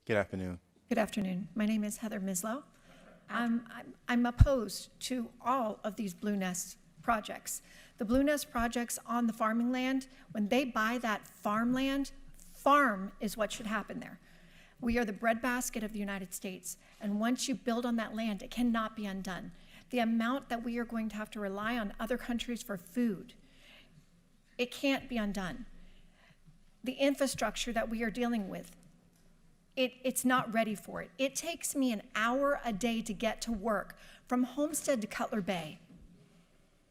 Good afternoon. Good afternoon. My name is Heather Mislow. I'm opposed to all of these Blue Nest projects. The Blue Nest projects on the farming land, when they buy that farmland, farm is what should happen there. We are the breadbasket of the United States, and once you build on that land, it cannot be undone. The amount that we are going to have to rely on other countries for food, it can't be undone. The infrastructure that we are dealing with, it's not ready for it. It takes me an hour a day to get to work from Homestead to Cutler Bay.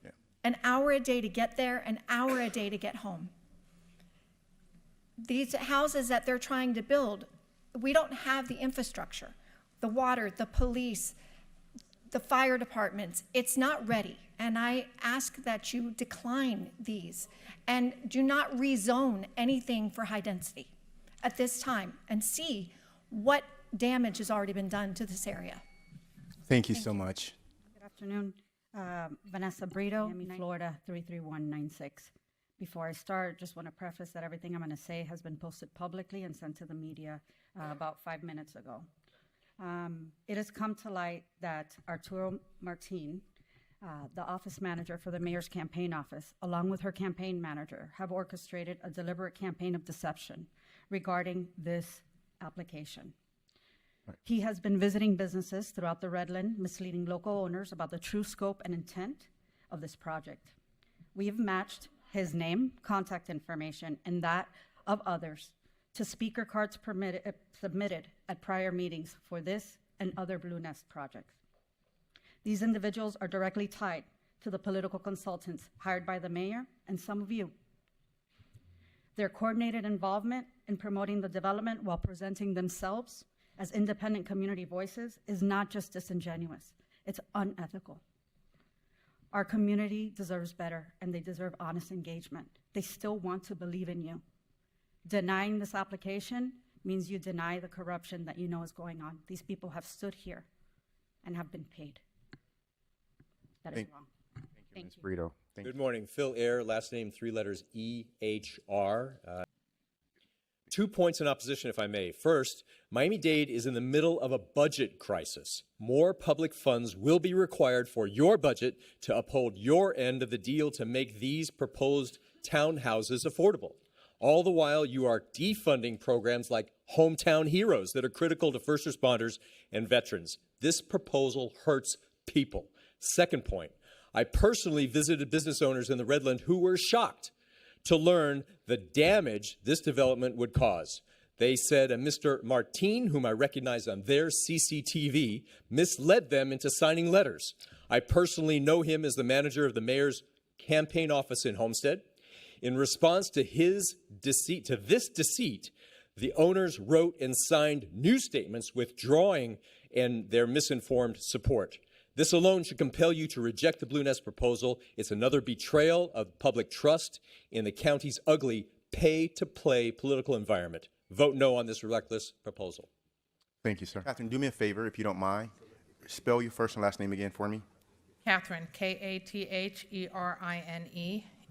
Yeah. An hour a day to get there, an hour a day to get home. These houses that they're trying to build, we don't have the infrastructure, the water, the police, the fire departments. It's not ready. And I ask that you decline these and do not rezone anything for high density at this time and see what damage has already been done to this area. Thank you so much. Good afternoon. Vanessa Brito, Miami, Florida, 33196. Before I start, just want to preface that everything I'm going to say has been posted publicly and sent to the media about 5 minutes ago. It has come to light that Arturo Martin, the office manager for the mayor's campaign office, along with her campaign manager, have orchestrated a deliberate campaign of deception regarding this application. Right. He has been visiting businesses throughout the Redland, misleading local owners about the true scope and intent of this project. We have matched his name, contact information, and that of others to speaker cards submitted at prior meetings for this and other Blue Nest projects. These individuals are directly tied to the political consultants hired by the mayor and some of you. Their coordinated involvement in promoting the development while presenting themselves as independent community voices is not just disingenuous, it's unethical. Our community deserves better, and they deserve honest engagement. They still want to believe in you. Denying this application means you deny the corruption that you know is going on. These people have stood here and have been paid. That is wrong. Thank you, Ms. Brito. Thank you. Good morning. Phil Ayer, last name 3 letters E-H-R. 2 points in opposition, if I may. First, Miami-Dade is in the middle of a budget crisis. More public funds will be required for your budget to uphold your end of the deal to make these proposed townhouses affordable. All the while, you are defunding programs like Hometown Heroes that are critical to first responders and veterans. This proposal hurts people. Second point, I personally visited business owners in the Redland who were shocked to learn the damage this development would cause. They said a Mr. Martin, whom I recognize on their CCTV, misled them into signing letters. I personally know him as the manager of the mayor's campaign office in Homestead. In response to this deceit, the owners wrote and signed new statements withdrawing and their misinformed support. This alone should compel you to reject the Blue Nest proposal. It's another betrayal of public trust in the county's ugly pay-to-play political environment. Vote no on this reckless proposal. Thank you, sir. Catherine, do me a favor, if you don't mind. Spell your first and last name again for me. Catherine, Katherine,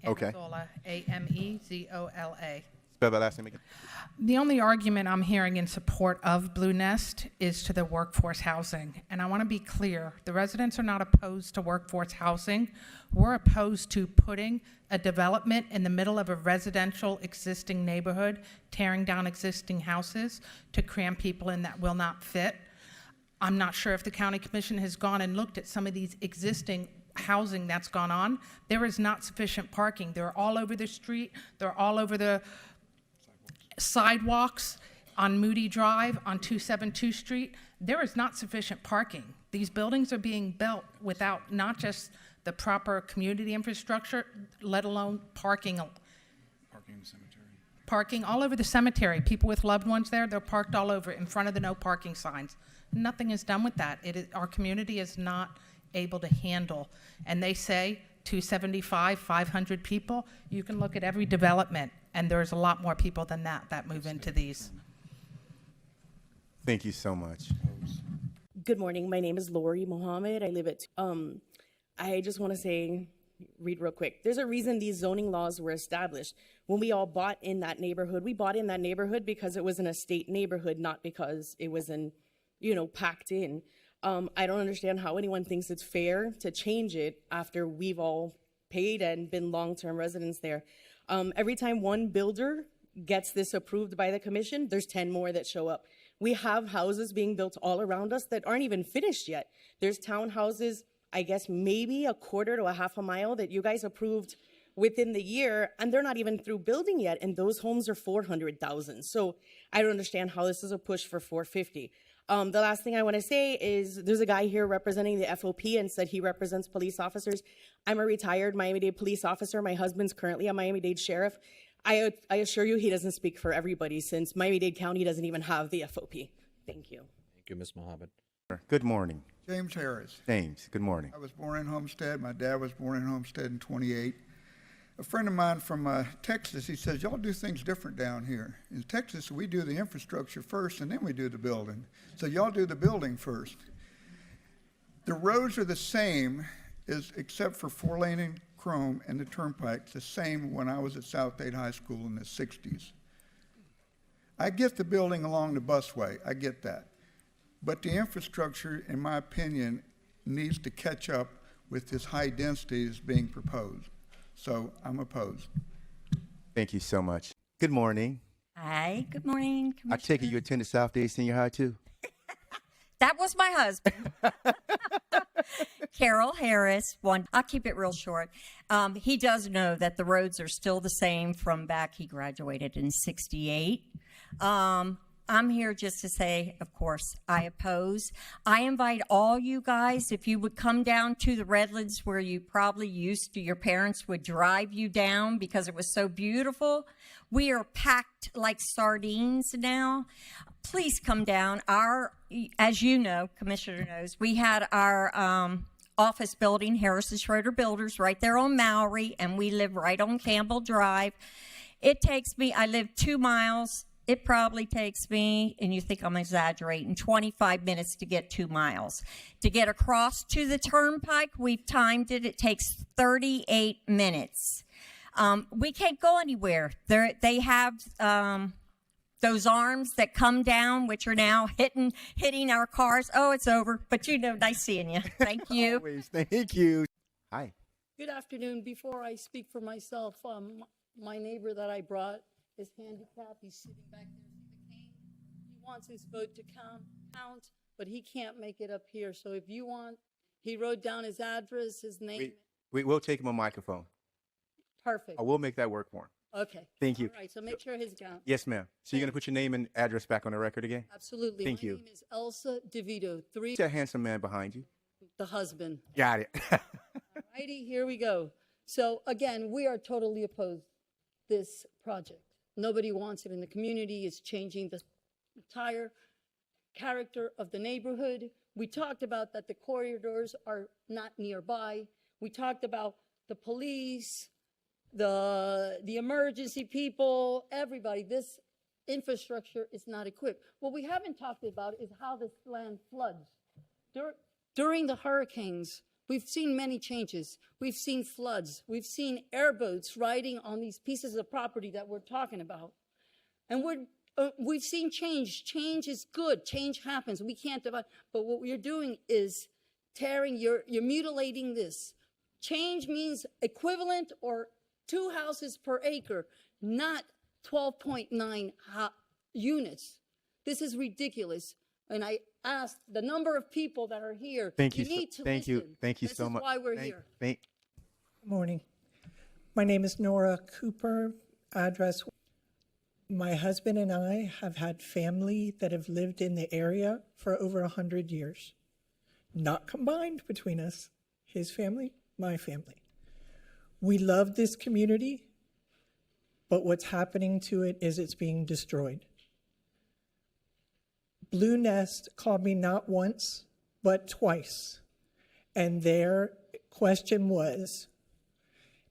Okay. Amezola, Amezola. Spell that last name again. The only argument I'm hearing in support of Blue Nest is to the workforce housing. And I want to be clear, the residents are not opposed to workforce housing. We're opposed to putting a development in the middle of a residential existing neighborhood, tearing down existing houses to cram people in that will not fit. I'm not sure if the county commission has gone and looked at some of these existing housing that's gone on. There is not sufficient parking. They're all over the street. They're all over the sidewalks on Moody Drive, on 272 Street. There is not sufficient parking. These buildings are being built without not just the proper community infrastructure, let alone parking. Parking in the cemetery. Parking all over the cemetery. People with loved ones there, they're parked all over in front of the no parking signs. Nothing is done with that. Our community is not able to handle. And they say 275, 500 people. You can look at every development, and there's a lot more people than that move into these. Thank you so much. Good morning. My name is Lori Mohammed. I live at, I just want to say read real quick. There's a reason these zoning laws were established. When we all bought in that neighborhood, we bought in that neighborhood because it was an estate neighborhood, not because it was packed in. I don't understand how anyone thinks it's fair to change it after we've all paid and been long-term residents there. Every time one builder gets this approved by the commission, there's 10 more that show up. We have houses being built all around us that aren't even finished yet. There's townhouses, I guess maybe a quarter to a half a mile that you guys approved within the year, and they're not even through building yet, and those homes are 400,000. So I don't understand how this is a push for 450. The last thing I want to say is there's a guy here representing the FOP and said he represents police officers. I'm a retired Miami-Dade police officer. My husband's currently a Miami-Dade sheriff. I assure you he doesn't speak for everybody, since Miami-Dade County doesn't even have the FOP. Thank you. Thank you, Ms. Mohammed. Good morning. James Harris. James, good morning. I was born in Homestead. My dad was born in Homestead in 28. A friend of mine from Texas, he says, y'all do things different down here. In Texas, we do the infrastructure first, and then we do the building. So y'all do the building first. The roads are the same, except for 4-lane and Chrome and the turnpike, the same when I was at South Dade High School in the 60s. I get the building along the busway. I get that. But the infrastructure, in my opinion, needs to catch up with this high density that's being proposed. So I'm opposed. Thank you so much. Good morning. Hi, good morning, I take it Commissioner. you attended South Dade Senior High too? That was my husband. Carol Harris. I'll keep it real short. He does know that the roads are still the same from back. He graduated in 68. I'm here just to say, of course, I oppose. I invite all you guys, if you would come down to the Redlands where you probably used to, your parents would drive you down because it was so beautiful. We are packed like sardines now. Please come down. As you know, Commissioner knows, we had our office building, Harrison Schroeder Builders, right there on Mowry, and we live right on Campbell Drive. I live 2 miles. It probably takes me, and you think I'm exaggerating, 25 minutes to get 2 miles. To get across to the turnpike, we've timed it. It takes 38 minutes. We can't go anywhere. They have those arms that come down, which are now hitting our cars. Oh, it's over. But nice seeing you. Thank you. Always. Thank you. Hi. Good afternoon. Before I speak for myself, my neighbor that I brought is handicapped. He's sitting back there with the cane. He wants his vote to count, but he can't make it up here. So if you want, he wrote down his address, his name. We will take him a microphone. Perfect. I will make that work for him. Okay. Thank you. All right, so make sure his count. Yes, ma'am. So you're going to put your name and address back on the record again? Absolutely. Thank you. My name is Elsa DeVito, Who's that handsome man behind you? the husband. Got it. Righty, here we go. So again, we are totally opposed to this project. Nobody wants it in the community. It's changing the entire character of the neighborhood. We talked about that the corridors are not nearby. We talked about the police, the emergency people, everybody. This infrastructure is not equipped. What we haven't talked about is how this land floods. During the hurricanes, we've seen many changes. We've seen floods. We've seen airboats riding on these pieces of property that we're talking about. And we've seen change. Change is good. Change happens. We can't divide. But what we're doing is you're mutilating this. Change means equivalent or 2 houses per acre, not 12.9 units. This is ridiculous. And I asked the number of people that are here. Thank you. Need to Thank you. listen. Thank you so much. This is why we're here. Good morning. My name is Nora Cooper. Address. My husband and I have had family that have lived in the area for over 100 years. Not combined between us. His family, my family. We love this community, but what's happening to it is it's being destroyed. Blue Nest called me not once, but twice. And their question was,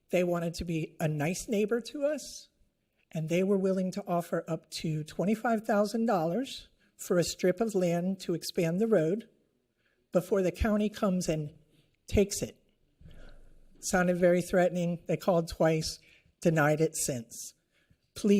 they wanted to be a nice neighbor to us, and they were willing to offer up to $25,000 for a strip of land to expand the road before the county comes and takes it. sounded very threatening. They called twice, denied it since.